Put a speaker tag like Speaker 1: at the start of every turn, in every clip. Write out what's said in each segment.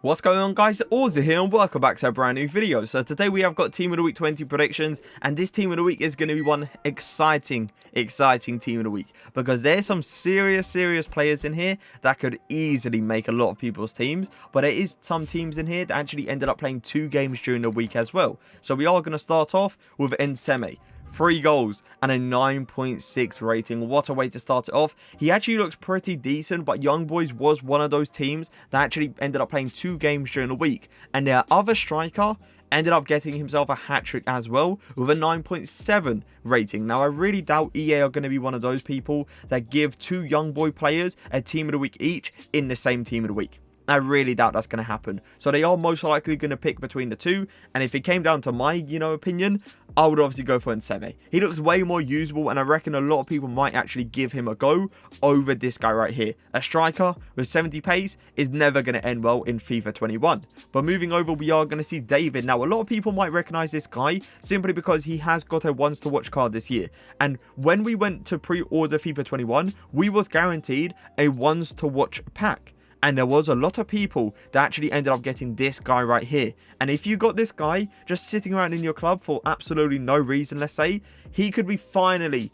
Speaker 1: What's going on, guys? Auzio here and welcome back to a brand new video. So today we have got Team of the Week 20 predictions, and this Team of the Week is going to be one exciting Team of the Week, because there's some serious players in here that could easily make a lot of people's teams, but there is some teams in here that actually ended up playing 2 games during the week as well. So we are going to start off with Nseme. 3 goals and a 9.6 rating. What a way to start it off. He actually looks pretty decent, but Young Boys was one of those teams that actually ended up playing 2 games during the week, and their other striker ended up getting himself a hat-trick as well with a 9.7 rating. Now, I really doubt EA are going to be one of those people that give 2 Young Boy players a Team of the Week each in the same Team of the Week. I really doubt that's going to happen. So they are most likely going to pick between the 2. And if it came down to my, opinion, I would obviously go for Nseme. He looks way more usable, and I reckon a lot of people might actually give him a go over this guy right here. A striker with 70 pace is never going to end well in FIFA 21. But moving over, we are going to see David. Now, a lot of people might recognize this guy simply because he has got a once to watch card this year. And when we went to pre-order FIFA 21, we was guaranteed a once to watch pack. And there was a lot of people that actually ended up getting this guy right here. And if you got this guy just sitting around in your club for absolutely no reason, let's say, he could be finally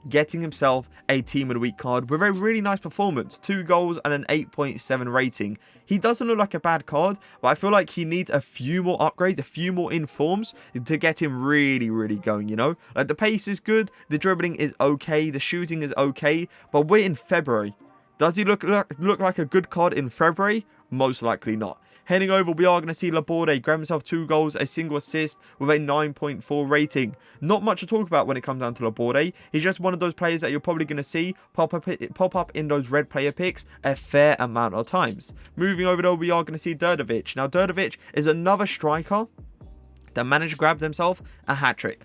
Speaker 1: getting himself a Team of the Week card with a really nice performance. 2 goals and an 8.7 rating. He doesn't look like a bad card, but I feel like he needs a few more upgrades, a few more informs to get him really going, Like, the pace is good, the dribbling is okay, the shooting is okay, but we're in February. Does he look like a good card in February? Most likely not. Heading over, we are going to see Laborde grab himself 2 goals, a single assist with a 9.4 rating. Not much to talk about when it comes down to Laborde. He's just one of those players that you're probably going to see pop up in those red player picks a fair amount of times. Moving over, though, we are going to see Đurđević. Now, Đurđević is another striker that managed to grab himself a hat-trick.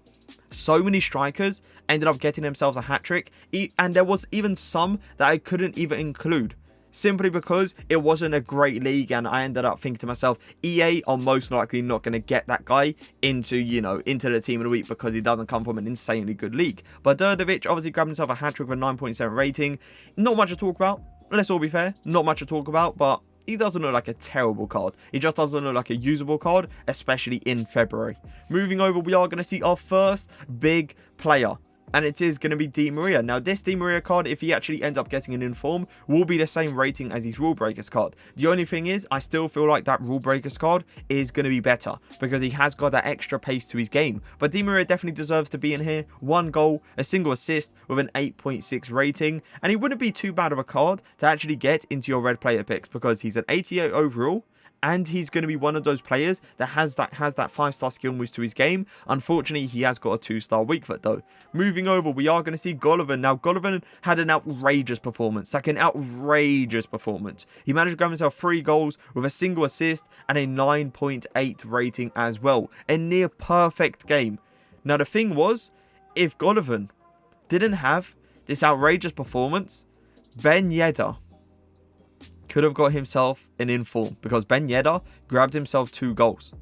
Speaker 1: So many strikers ended up getting themselves a hat-trick, and there was even some that I couldn't even include simply because it wasn't a great league, and I ended up thinking to myself, EA are most likely not going to get that guy into the Team of the Week because he doesn't come from an insanely good league. But Đurđević obviously grabbed himself a hat-trick with a 9.7 rating. Not much to talk about, let's all be fair, not much to talk about, but he doesn't look like a terrible card. He just doesn't look like a usable card, especially in February. Moving over, we are going to see our first big player, and it is going to be Di Maria. Now, this Di Maria card, if he actually ends up getting an inform, will be the same rating as his Rule Breakers card. The only thing is, I still feel like that Rule Breakers card is going to be better because he has got that extra pace to his game. But Di Maria definitely deserves to be in here. 1 goal, a single assist with an 8.6 rating. And he wouldn't be too bad of a card to actually get into your red player picks because he's an 88 overall. And he's going to be one of those players that has that 5-star skill moves to his game. Unfortunately, he has got a 2-star weak foot though. Moving over, we are going to see GOLOVIN. Now, GOLOVIN had an outrageous performance. He managed to grab himself 3 goals with a single assist and a 9.8 rating as well. A near perfect game. Now, the thing was, if GOLOVIN didn't have this outrageous performance, Ben Yedder could have got himself an inform because Ben Yedder grabbed himself 2 goals.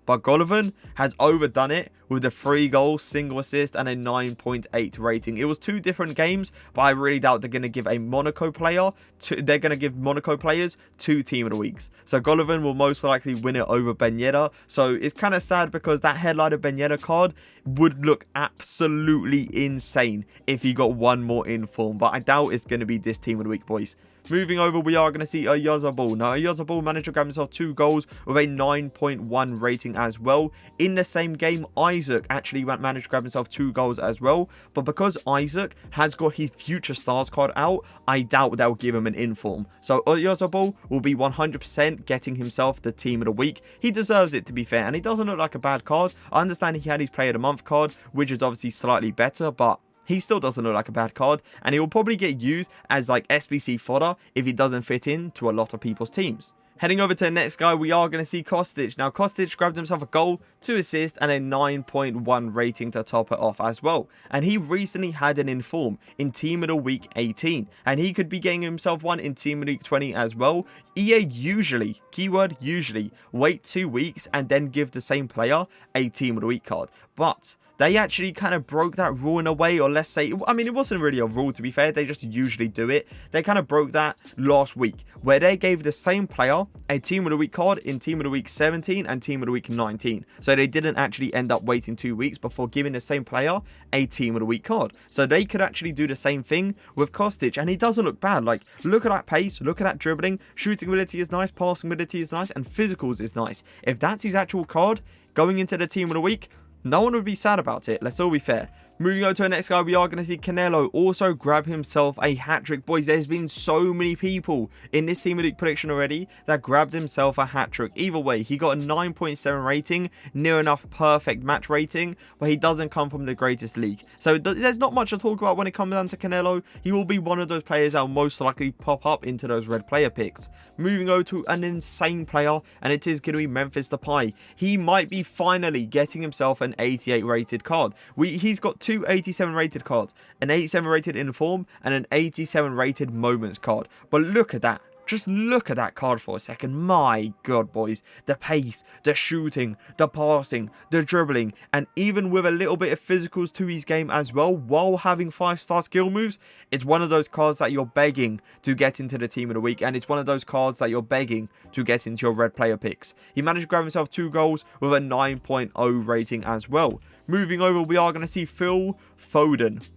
Speaker 1: But GOLOVIN has overdone it with the 3 goals, single assist, and a 9.8 rating. It was 2 different games, but I really doubt they're going to give a Monaco player. They're going to give Monaco players 2 Team of the Weeks. So GOLOVIN will most likely win it over Ben Yedder. So it's kind of sad because that headliner Ben Yedder card would look absolutely insane if he got 1 more inform. But I doubt it's going to be this Team of the Week, boys. Moving over, we are going to see AuzioMF. Now, AuzioMF managed to grab himself 2 goals with a 9.1 rating as well. In the same game, Isaac actually managed to grab himself 2 goals as well. But because Isaac has got his Future Stars card out, I doubt they'll give him an inform. So AuzioMF will be 100% getting himself the Team of the Week. He deserves it, to be fair, and he doesn't look like a bad card. I understand he had his Player of the Month card, which is obviously slightly better, but he still doesn't look like a bad card, and he will probably get used as like SBC fodder if he doesn't fit into a lot of people's teams. Heading over to the next guy, we are going to see KOSTIC. Now, KOSTIC grabbed himself a goal, 2 assists, and a 9.1 rating to top it off as well. And he recently had an inform in Team of the Week 18. And he could be getting himself one in Team of the Week 20 as well. EA usually, keyword usually, wait 2 weeks and then give the same player a Team of the Week card. But they actually kind of broke that rule in a way, or let's say, I mean, it wasn't really a rule, to be fair, they just usually do it. They kind of broke that last week, where they gave the same player a Team of the Week card in Team of the Week 17 and Team of the Week 19. So they didn't actually end up waiting 2 weeks before giving the same player a Team of the Week card. So they could actually do the same thing with KOSTIC, and he doesn't look bad. Like, look at that pace, look at that dribbling, shooting ability is nice, passing ability is nice, and physicals is nice. If that's his actual card going into the Team of the Week, no one would be sad about it. Let's all be fair. Moving on to the next guy, we are going to see Canelo also grab himself a hat-trick. Boys, there's been so many people in this Team of the Week prediction already that grabbed himself a hat-trick. Either way, he got a 9.7 rating, near enough perfect match rating, but he doesn't come from the greatest league. So there's not much to talk about when it comes down to Canelo. He will be one of those players that will most likely pop up into those red player picks. Moving over to an insane player, and it is going to be Memphis Depay. He might be finally getting himself an 88 rated card. He's got two 87 rated cards, an 87 rated Inform and an 87 rated Moments card. But look at that. Just look at that card for a second. My God, boys. The pace, the shooting, the passing, the dribbling, and even with a little bit of physicals to his game as well, while having 5-star skill moves, it's one of those cards that you're begging to get into the Team of the Week, and it's one of those cards that you're begging to get into your red player picks. He managed to grab himself 2 goals with a 9.0 rating as well. Moving over, we are going to see Phil Foden.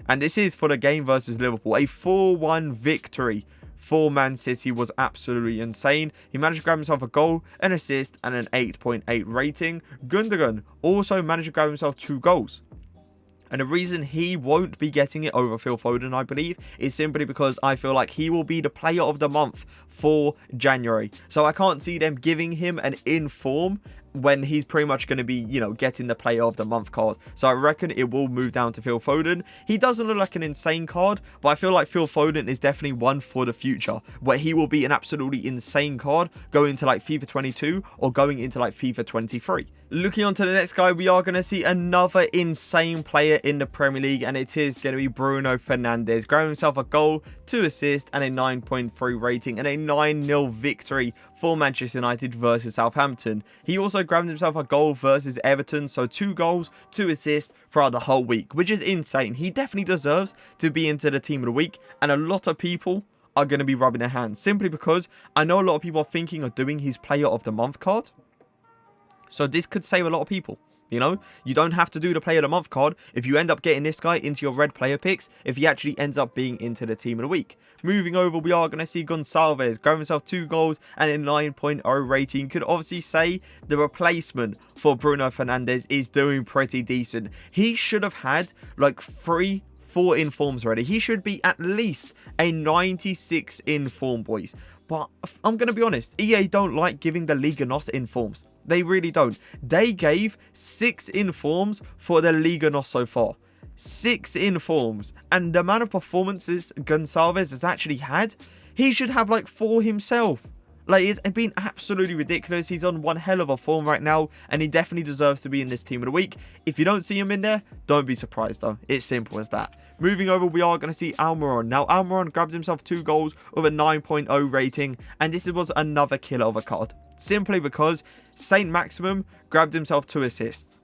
Speaker 1: And this is for the game versus Liverpool. A 4-1 victory for Man City was absolutely insane. He managed to grab himself a goal, an assist, and an 8.8 rating. Gundogan also managed to grab himself 2 goals. And the reason he won't be getting it over Phil Foden, I believe, is simply because I feel like he will be the player of the month for January. So I can't see them giving him an Inform when he's pretty much going to be, you know, getting the player of the month card. So I reckon it will move down to Phil Foden. He doesn't look like an insane card, but I feel like Phil Foden is definitely one for the future, where he will be an absolutely insane card going into like FIFA 22 or going into like FIFA 23. Looking on to the next guy, we are going to see another insane player in the Premier League, and it is going to be Bruno Fernandes. Grabbing himself a goal, 2 assists, and a 9.3 rating, and a 9-0 victory for Manchester United versus Southampton. He also grabbed himself a goal versus Everton, so 2 goals, 2 assists throughout the whole week, which is insane. He definitely deserves to be into the Team of the Week, and a lot of people are going to be rubbing their hands, simply because I know a lot of people are thinking of doing his Player of the Month card. So this could save a lot of people. You know, you don't have to do the Player of the Month card if you end up getting this guy into your red player picks, if he actually ends up being into the Team of the Week. Moving over, we are going to see GONÇALVES grab himself 2 goals and a 9.0 rating. Could obviously say the replacement for Bruno Fernandes is doing pretty decent. He should have had like 3-4 informs already. He should be at least a 96 inform, boys. But I'm going to be honest, EA don't like giving the Liga NOS informs. They really don't. They gave 6 informs for the Liga NOS so far. 6 informs. And the amount of performances GONÇALVES has actually had, he should have like 4 himself. Like, it's been absolutely ridiculous. He's on one hell of a form right now, and he definitely deserves to be in this Team of the Week. If you don't see him in there, don't be surprised though. It's simple as that. Moving over, we are going to see ALMIRON. Now, ALMIRON grabs himself 2 goals with a 9.0 rating, and this was another killer of a card. Simply because Saint Maximum grabbed himself 2 assists.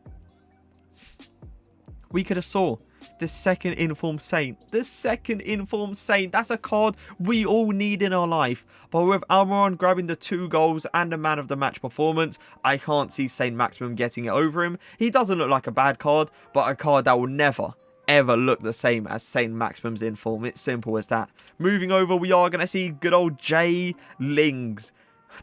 Speaker 1: We could have saw the second Inform Saint. The second Inform Saint. That's a card we all need in our life. But with ALMIRON grabbing the 2 goals and the man of the match performance, I can't see Saint Maximum getting it over him. He doesn't look like a bad card, but a card that will never ever look the same as Saint Maximum's Inform. It's simple as that. Moving over, we are going to see good old J Lings.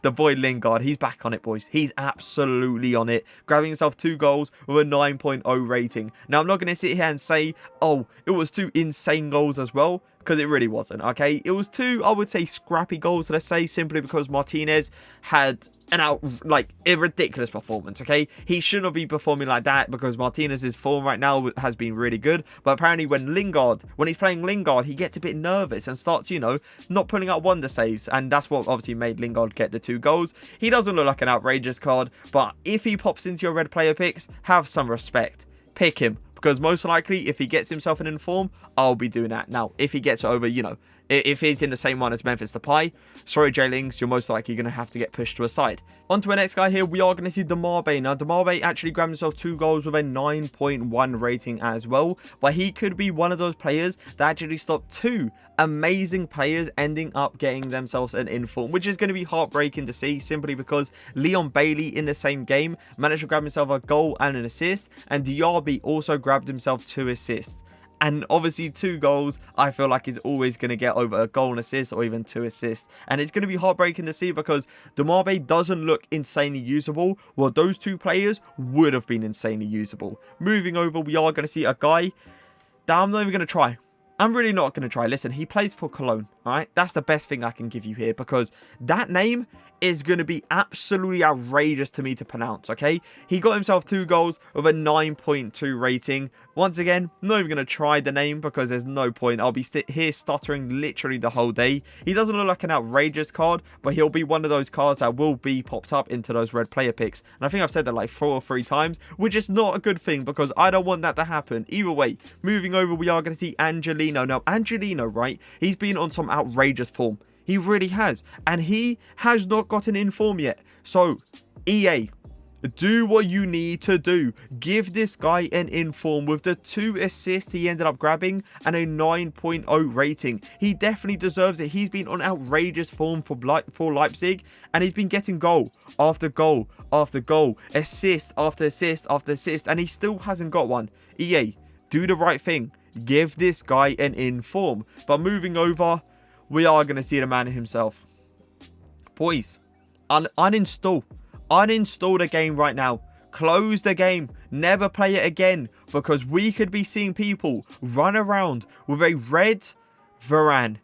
Speaker 1: The boy Lingard, he's back on it, boys. He's absolutely on it. Grabbing himself 2 goals with a 9.0 rating. Now, I'm not going to sit here and say, oh, it was 2 insane goals as well, because it really wasn't, okay? It was 2, I would say, scrappy goals, let's say, simply because Martinez had a ridiculous performance, okay? He shouldn't be performing like that because Martinez's form right now has been really good. But apparently when he's playing Lingard, he gets a bit nervous and starts, you know, not pulling out wonder saves. And that's what obviously made Lingard get the 2 goals. He doesn't look like an outrageous card, but if he pops into your red player picks, have some respect. Pick him. Because most likely, if he gets himself an Inform, I'll be doing that. Now, if he gets over, you know, If he's in the same one as Memphis Depay, sorry J-Lings, you're most likely going to have to get pushed to a side. On to our next guy here, we are going to see Demar. Now, Demar actually grabbed himself 2 goals with a 9.1 rating as well, but he could be one of those players that actually stopped 2 amazing players ending up getting themselves an inform, which is going to be heartbreaking to see, simply because Leon Bailey in the same game managed to grab himself a goal and an assist, and Diaby also grabbed himself 2 assists. And obviously 2 goals, I feel like is always going to get over a goal and assist or even 2 assists. And it's going to be heartbreaking to see because Demar doesn't look insanely usable. Well, those 2 players would have been insanely usable. Moving over, we are going to see a guy that I'm not even going to try. I'm really not going to try. Listen, he plays for Cologne, all right? That's the best thing I can give you here because that name is going to be absolutely outrageous to me to pronounce, okay? He got himself 2 goals with a 9.2 rating. Once again, not even going to try the name because there's no point. I'll be here stuttering literally the whole day. He doesn't look like an outrageous card, but he'll be one of those cards that will be popped up into those red player picks. And I think I've said that like 4 or 3 times, which is not a good thing because I don't want that to happen. Either way, moving over, we are going to see Angelino. Now, Angelino, right, he's been on some outrageous form. He really has. And he has not gotten in form yet. So, EA, do what you need to do. Give this guy an inform with the 2 assists he ended up grabbing and a 9.0 rating. He definitely deserves it. He's been on outrageous form for Leipzig, and he's been getting goal after goal after goal, assist after assist after assist, and he still hasn't got one. EA, do the right thing. Give this guy an inform. But moving over, we are going to see the man himself. Boys, uninstall the game right now. Close the game. Never play it again. Because we could be seeing people run around with a red Varane.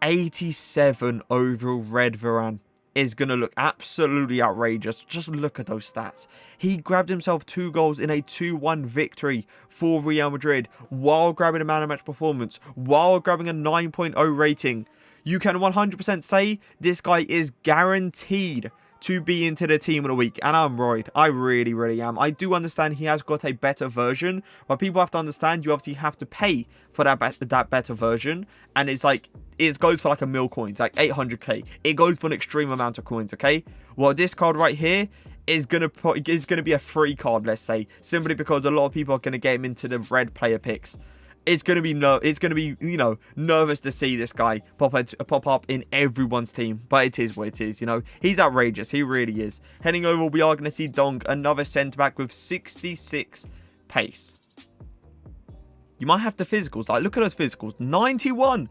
Speaker 1: 87 overall red Varane is going to look absolutely outrageous. Just look at those stats. He grabbed himself 2 goals in a 2-1 victory for Real Madrid while grabbing a man of match performance, while grabbing a 9.0 rating. You can 100% say this guy is guaranteed to be into the team of the week, and I'm worried. I really, really am. I do understand he has got a better version, but people have to understand you obviously have to pay for that better version, and it's like, it goes for like a mil coins, like 800k. It goes for an extreme amount of coins, okay? Well, this card right here is gonna be a free card, let's say, simply because a lot of people are gonna get him into the red player picks. It's gonna be you know, nervous to see this guy pop up in everyone's team, but it is what it is. You know, he's outrageous. He really is. Heading over, we are gonna see Dong, another centre back with 66 pace. You might have the physicals. Like, look at those physicals. 91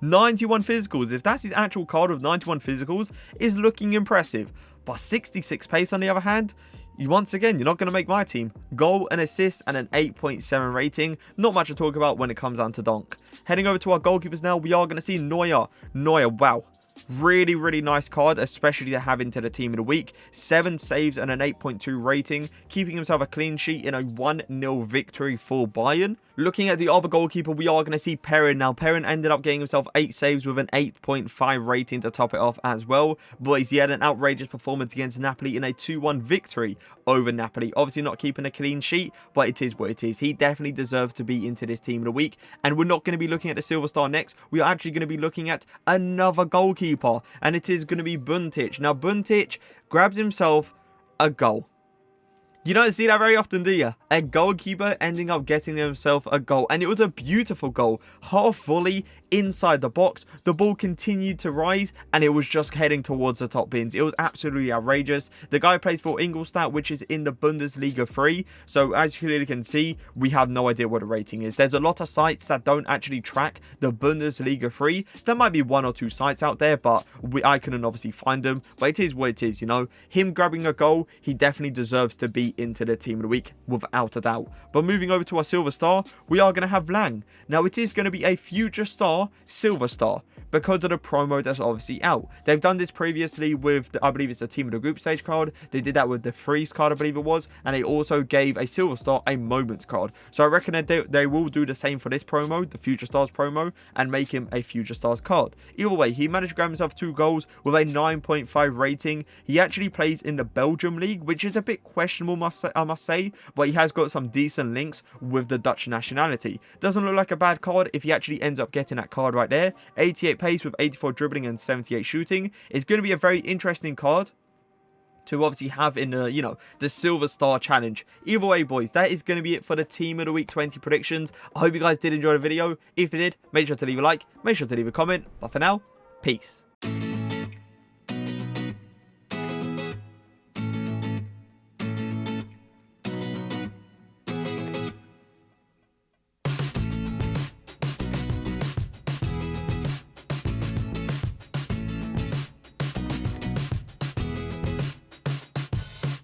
Speaker 1: physicals. If that's his actual card with 91 physicals, is looking impressive. But 66 pace on the other hand, once again, you're not going to make my team. Goal, an assist, and an 8.7 rating. Not much to talk about when it comes down to Donk. Heading over to our goalkeepers now, we are going to see Mohr. Mohr, wow. Really, really nice card, especially to have into the team of the week. 7 saves and an 8.2 rating, keeping himself a clean sheet in a 1-0 victory for Bayern. Looking at the other goalkeeper, we are going to see Perrin. Now, Perrin ended up getting himself 8 saves with an 8.5 rating to top it off as well. Boys, he had an outrageous performance against Napoli in a 2-1 victory over Napoli. Obviously not keeping a clean sheet, but it is what it is. He definitely deserves to be into this team of the week. And we're not going to be looking at the Silver Star next. We are actually going to be looking at another goalkeeper, and it is going to be BUNTIC. Now, BUNTIC grabs himself a goal. You don't see that very often, do you? A goalkeeper ending up getting himself a goal. And it was a beautiful goal. Half volley inside the box. The ball continued to rise and it was just heading towards the top bins. It was absolutely outrageous. The guy plays for Ingolstadt, which is in the Bundesliga 3. So as you clearly can see, we have no idea what the rating is. There's a lot of sites that don't actually track the Bundesliga 3. There might be 1 or 2 sites out there, but I couldn't obviously find them. But it is what it is, you know. Him grabbing a goal, he definitely deserves to be into the team of the week without a doubt. But moving over to our Silver Star, we are going to have Lang. Now it is going to be a future star Silver Star, because of the promo that's obviously out. They've done this previously with, I believe it's the Team of the Group stage card. They did that with the Freeze card, I believe it was. And they also gave a Silver Star a Moments card. So I reckon that they will do the same for this promo, the Future Stars promo, and make him a Future Stars card. Either way, he managed to grab himself 2 goals with a 9.5 rating. He actually plays in the Belgium League, which is a bit questionable, I must say, but he has got some decent links with the Dutch nationality. Doesn't look like a bad card if he actually ends up getting that card right there. 88 pace with 84 dribbling and 78 shooting. It's going to be a very interesting card to obviously have in the, you know, the Silver Star Challenge. Either way, boys, that is going to be it for the Team of the Week 20 predictions. I hope you guys did enjoy the video. If you did, make sure to leave a like, make sure to leave a comment. But for now, peace.